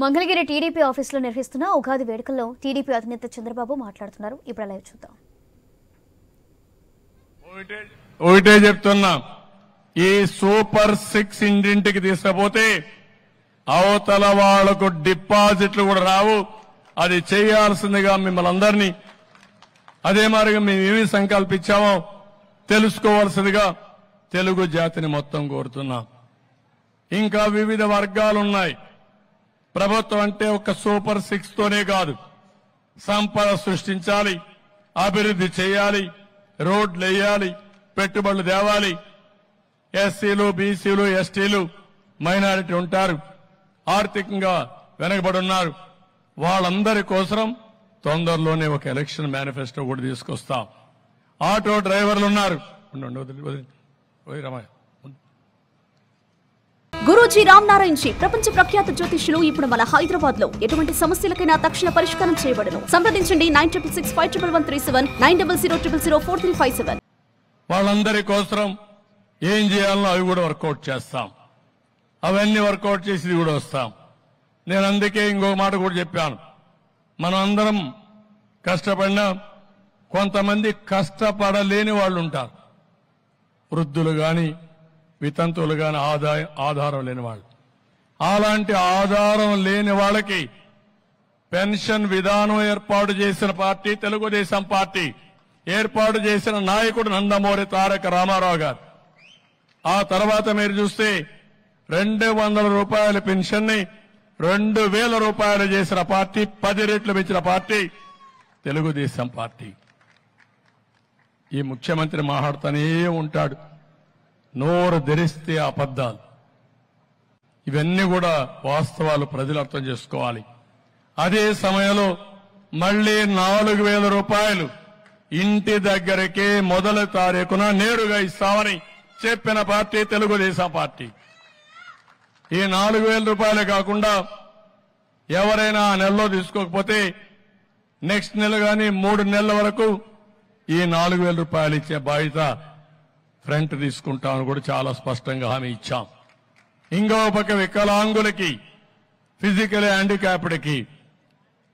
Mangalagiri TDP ఆఫీసులో నిర్వహిస్తున్న ఉగాది వేడుకల్లో టీడీపీ అధినేత చంద్రబాబు మాట్లాడుతున్నారు. ఇప్పుడు లైవ్ చూద్దాం. ఒకటే చెప్తున్నా, ఈ సూపర్ 6 ఇంటింటికి తీసుకపోతే అవతల వాళ్లకు డిపాజిట్లు కూడా రావు. అది చేయాల్సిందిగా మిమ్మల్ని అందరినీ అదే మాదిరిగా మేము ఏమి సంకల్పించామో తెలుసుకోవాల్సిందిగా తెలుగు జాతిని మొత్తం కోరుతున్నాం. ఇంకా వివిధ వర్గాలున్నాయి. ప్రభుత్వం అంటే ఒక సూపర్ 6 తోనే కాదు, సంపద సృష్టించాలి, అభివృద్ధి చేయాలి, రోడ్లు వేయాలి, పెట్టుబడులు తేవాలి. ఎస్సీలు, బీసీలు, ఎస్టీలు, మైనారిటీ ఉంటారు, ఆర్థికంగా వెనకబడి ఉన్నారు. వాళ్ళందరి కోసం తొందరలోనే ఒక ఎలక్షన్ మేనిఫెస్టో కూడా తీసుకొస్తాం. ఆటో డ్రైవర్లు ఉన్నారు. గురూజీ రామ్ నారాయణ్ జీ ప్రపంచ ప్రఖ్యాత జ్యోతిష్యులు ఇప్పుడు మన హైదరాబాద్ లో ఎటువంటి సమస్యలకైనా తక్షణ పరిష్కారం చేయబడును. సంప్రదించండి 96651137 9000004357. వాళ్ళందరి కోసం ఏం చేయాలో అవి కూడా వర్కౌట్ చేస్తాం. అవన్నీ వర్కౌట్ చేసి కూడా వస్తాం. నేను అందుకే ఇంకొక మాట కూడా చెప్పాను. మనం అందరం కష్టపడినా కొంతమంది కష్టపడలేని వాళ్ళు ఉంటారు. వృద్ధులు గాని, వితంతువులు గాని, ఆధారం లేని వాళ్ళు. అలాంటి ఆధారం లేని వాళ్ళకి పెన్షన్ విధానం ఏర్పాటు చేసిన పార్టీ తెలుగుదేశం పార్టీ. ఏర్పాటు చేసిన నాయకుడు నందమూరి తారక రామారావు గారు. ఆ తర్వాత మీరు చూస్తే 200 రూపాయల పెన్షన్ ని 2000 రూపాయలు చేసిన పార్టీ, 10 రెట్లు పెంచిన పార్టీ తెలుగుదేశం పార్టీ. ఈ ముఖ్యమంత్రి మాట్లాడుతూనే ఉంటాడు, నోరు ధరిస్తే అబద్ధాలు. ఇవన్నీ కూడా వాస్తవాలు, ప్రజలు అర్థం చేసుకోవాలి. అదే సమయంలో మళ్లీ 4000 రూపాయలు ఇంటి దగ్గరకే మొదటి తారీఖున నేరుగా ఇస్తామని చెప్పిన పార్టీ తెలుగుదేశం పార్టీ. ఈ 4000 రూపాయలే కాకుండా ఎవరైనా ఆ నెలలో తీసుకోకపోతే నెక్స్ట్ నెల గాని 3 నెలల వరకు ఈ 4000 రూపాయలు ఇచ్చే బాధ్యత ఫ్రంట్ తీసుకుంటామని కూడా చాలా స్పష్టంగా హామీ ఇచ్చాం. ఇంకో పక్క వికలాంగులకి, ఫిజికల్ హ్యాండిక్యాప్డ్కి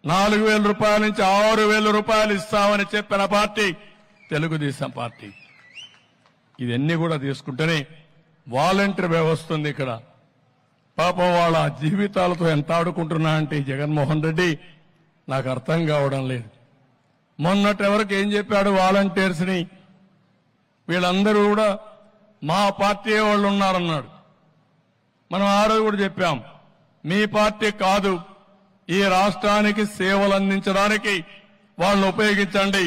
4000 రూపాయల నుంచి 6000 రూపాయలు ఇస్తామని చెప్పిన పార్టీ తెలుగుదేశం పార్టీ. ఇవన్నీ కూడా తీసుకుంటేనే వాలంటీర్ వ్యవస్థ ఉంది ఇక్కడ. పాపం వాళ్ళ జీవితాలతో ఎంత ఆడుకుంటున్నా అంటే జగన్మోహన్ రెడ్డి నాకు అర్థం కావడం లేదు. మొన్నటి వరకు ఏం చెప్పాడు వాలంటీర్స్ ని, వీళ్ళందరూ కూడా మా పార్టీ వాళ్ళు ఉన్నారన్నాడు. మనం ఆ రోజు కూడా చెప్పాం, మీ పార్టీ కాదు, ఈ రాష్ట్రానికి సేవలు అందించడానికి వాళ్ళని ఉపయోగించండి,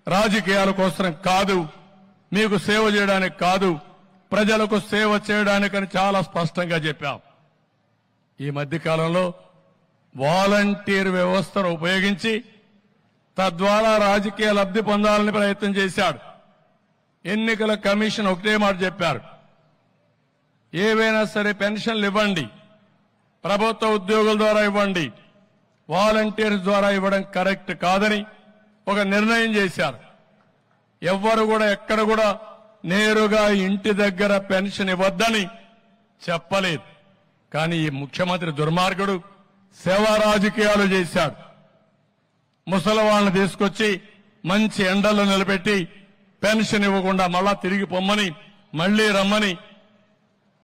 రాజకీయాల కోసం కాదు, మీకు సేవ చేయడానికి కాదు, ప్రజలకు సేవ చేయడానికని చాలా స్పష్టంగా చెప్పాం. ఈ మధ్యకాలంలో వాలంటీర్ వ్యవస్థను ఉపయోగించి తద్వారా రాజకీయ లబ్ధి పొందాలని ప్రయత్నం చేశాడు. ఎన్నికల కమిషన్ ఒకటే మాట చెప్పారు, ఏవైనా సరే పెన్షన్లు ఇవ్వండి, ప్రభుత్వ ఉద్యోగుల ద్వారా ఇవ్వండి, వాలంటీర్స్ ద్వారా ఇవ్వడం కరెక్ట్ కాదని ఒక నిర్ణయం చేశారు. ఎవ్వరు కూడా ఎక్కడ కూడా నేరుగా ఇంటి దగ్గర పెన్షన్ ఇవ్వద్దని చెప్పలేదు. కానీ ఈ ముఖ్యమంత్రి దుర్మార్గుడు సేవా రాజకీయాలు చేశాడు. ముసలి వాళ్ళని తీసుకొచ్చి మంచి ఎండల్లో నిలబెట్టి పెన్షన్ ఇవ్వకుండా మళ్ళా తిరిగి పొమ్మని, మళ్లీ రమ్మని